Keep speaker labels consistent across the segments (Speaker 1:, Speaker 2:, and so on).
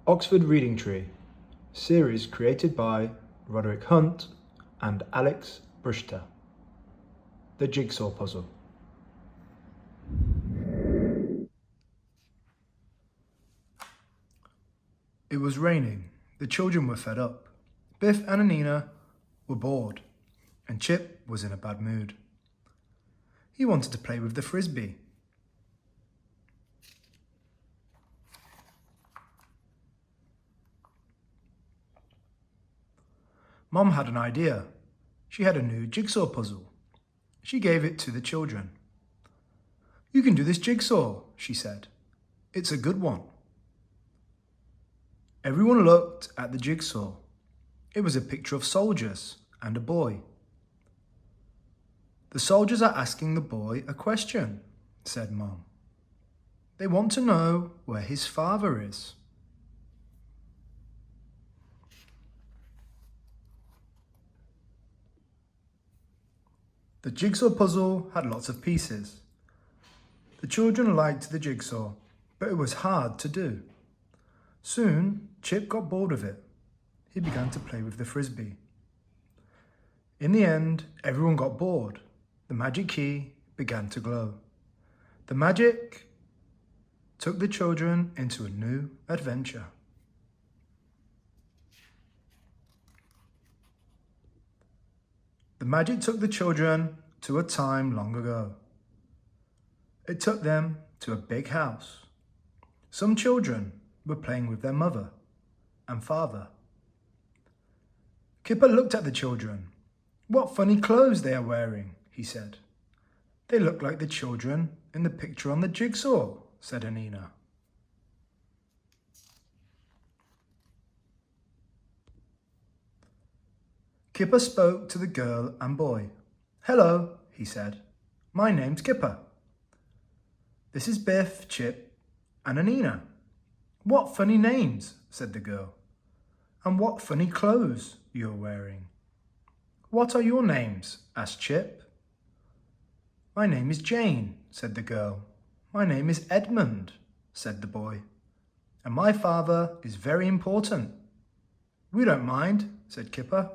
Speaker 1: Oxford Reading Tree, series created by Roderick and Alex Brychta. The Jigsaw Puzzle. It was raining. The children were fed up. Biff and Anina were bored, and Chip was in a bad mood. He wanted to play with the frisbee. Mom had an idea. She had a new jigsaw puzzle. She gave it to the children. "You can do this jigsaw," she said. "It's a good one." Everyone looked at the jigsaw. It was a picture of soldiers and a boy. "The soldiers are asking the boy a question," said Mom. "They want to know where his father is." The jigsaw puzzle had lots of pieces. The children liked the jigsaw, but it was hard to do. Soon, Chip got bored of it. He began to play with the frisbee. In the end, everyone got bored. The magic key began to glow. The magic took the children into a new adventure. The magic took the children to a time long ago. It took them to a big house. Some children were playing with their mother and father. Kipper looked at the children. "What funny clothes they are wearing," he said. "They look like the children in the picture on the jigsaw," said Anina. Kipper spoke to the girl and boy. "Hello," he said. "My name's Kipper. This is Biff, Chip, and Anina." "What funny names," said the girl. "And what funny clothes you're wearing." "What are your names?" asked Chip. "My name is Jane," said the girl. "My name is Edmund," said the boy. "And my father is very important." "We don't mind," said Kipper.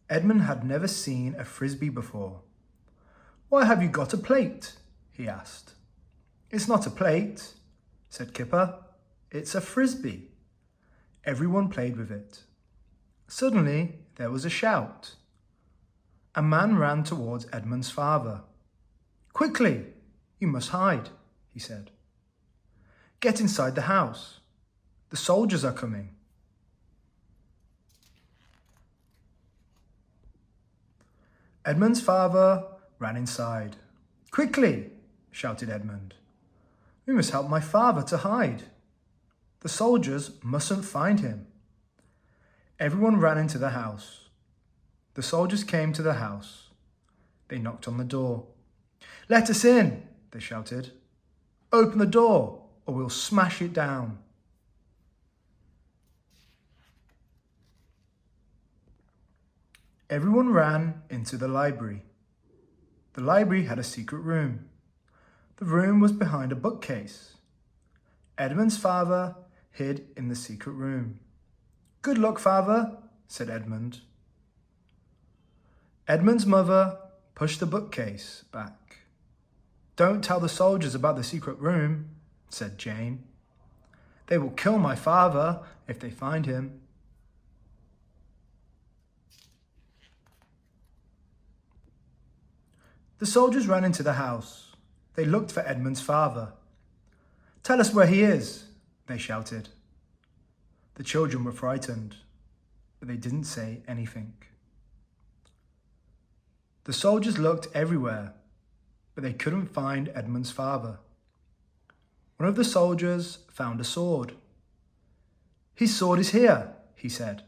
Speaker 1: Edmund had never seen a frisbee before. "Why have you got a plate?" he asked. "It's not a plate," said Kipper. "It's a frisbee." Everyone played with it. Suddenly, there was a shout. A man ran towards Edmund's father. "Quickly, you must hide," he said. "Get inside the house. The soldiers are coming." Edmund's father ran inside. "Quickly," shouted Edmund. "We must help my father to hide. The soldiers mustn't find him." Everyone ran into the house. The soldiers came to the house. They knocked on the door. "Let us in," they shouted. "Open the door or we'll smash it down." Everyone ran into the library. The library had a secret room. The room was behind a bookcase. Edmund's father hid in the secret room. "Good luck, father," said Edmund. Edmund's mother pushed the bookcase back. "Don't tell the soldiers about the secret room," said Jane. "They will kill my father if they find him." The soldiers ran into the house. They looked for Edmund's father. "Tell us where he is," they shouted. The children were frightened, but they didn't say anything. The soldiers looked everywhere, but they couldn't find Edmund's father. One of the soldiers found a sword. "His sword is here," he said.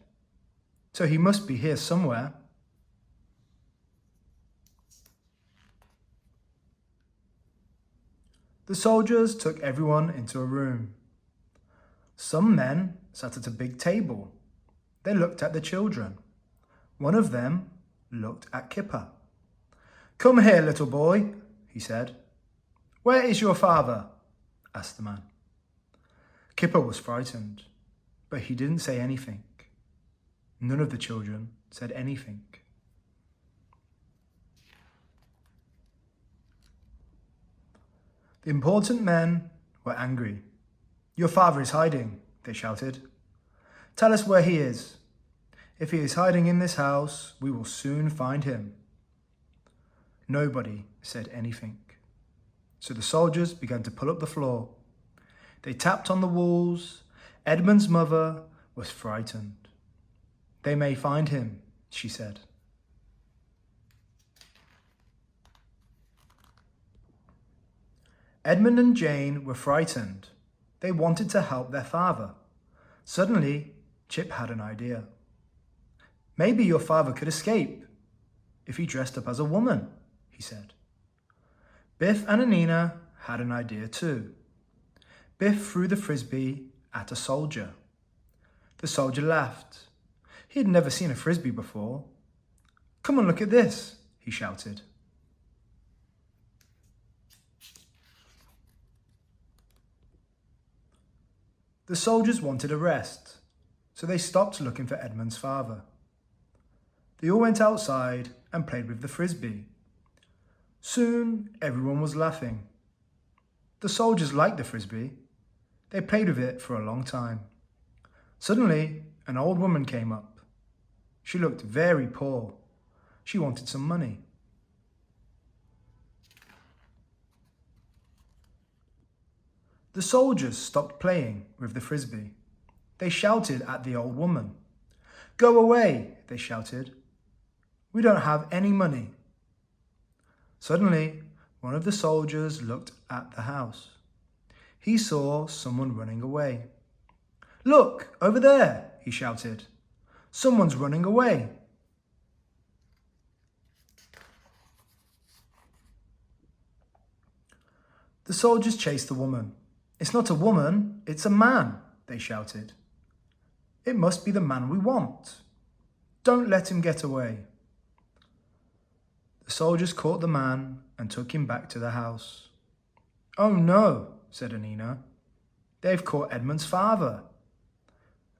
Speaker 1: "So he must be here somewhere." The soldiers took everyone into a room. Some men sat at a big table. They looked at the children. One of them looked at Kipper. "Come here, little boy," he said. Where is your father? Asked the man. Kipper was frightened, but he didn't say anything. None of the children said anything. The important men were angry. Your father is hiding, they shouted. Tell us where he is. If he is hiding in this house, we will soon find him. Nobody said anything. So the soldiers began to pull up the floor. They tapped on the walls. Edmund's mother was frightened. They may find him, she said. Edmund and Jane were frightened. They wanted to help their father. Suddenly, Chip had an idea. Maybe your father could escape if he dressed up as a woman, he said. Biff and Anina had an idea too. Biff threw the frisbee at a soldier. The soldier laughed. He had never seen a frisbee before. Come and look at this, he shouted. The soldiers wanted a rest, so they stopped looking for Edmund's father. They all went outside and played with the frisbee. Soon, everyone was laughing. The soldiers liked the frisbee. They played with it for a long time. Suddenly, an old woman came up. She looked very poor. She wanted some money. The soldiers stopped playing with the frisbee. They shouted at the old woman. Go away, they shouted. We don't have any money. Suddenly, one of the soldiers looked at the house. He saw someone running away. Look, over there, he shouted. Someone's running away. The soldiers chased the woman. It's not a woman, it's a man, they shouted. It must be the man we want. Don't let him get away. The soldiers caught the man and took him back to the house. Oh no, said Anina. They've caught Edmund's father.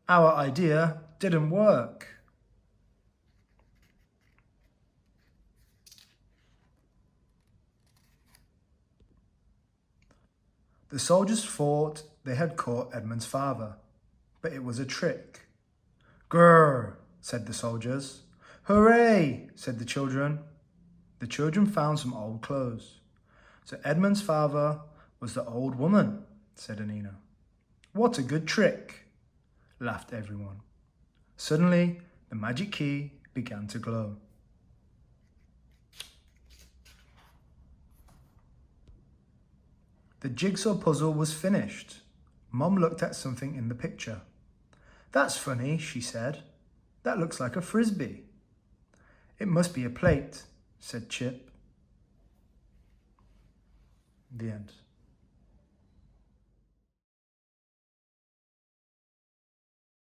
Speaker 1: Our idea didn't work. The soldiers thought they had caught Edmund's father, but it was a trick. Grrr, said the soldiers. Hooray, said the children. The children found some old clothes. So Edmund's father was the old woman, said Anina. What a good trick, laughed everyone. Suddenly, the magic key began to glow. The jigsaw puzzle was finished. Mom looked at something in the picture. That's funny, she said. That looks like a frisbee. It must be a plate, said Chip. The end.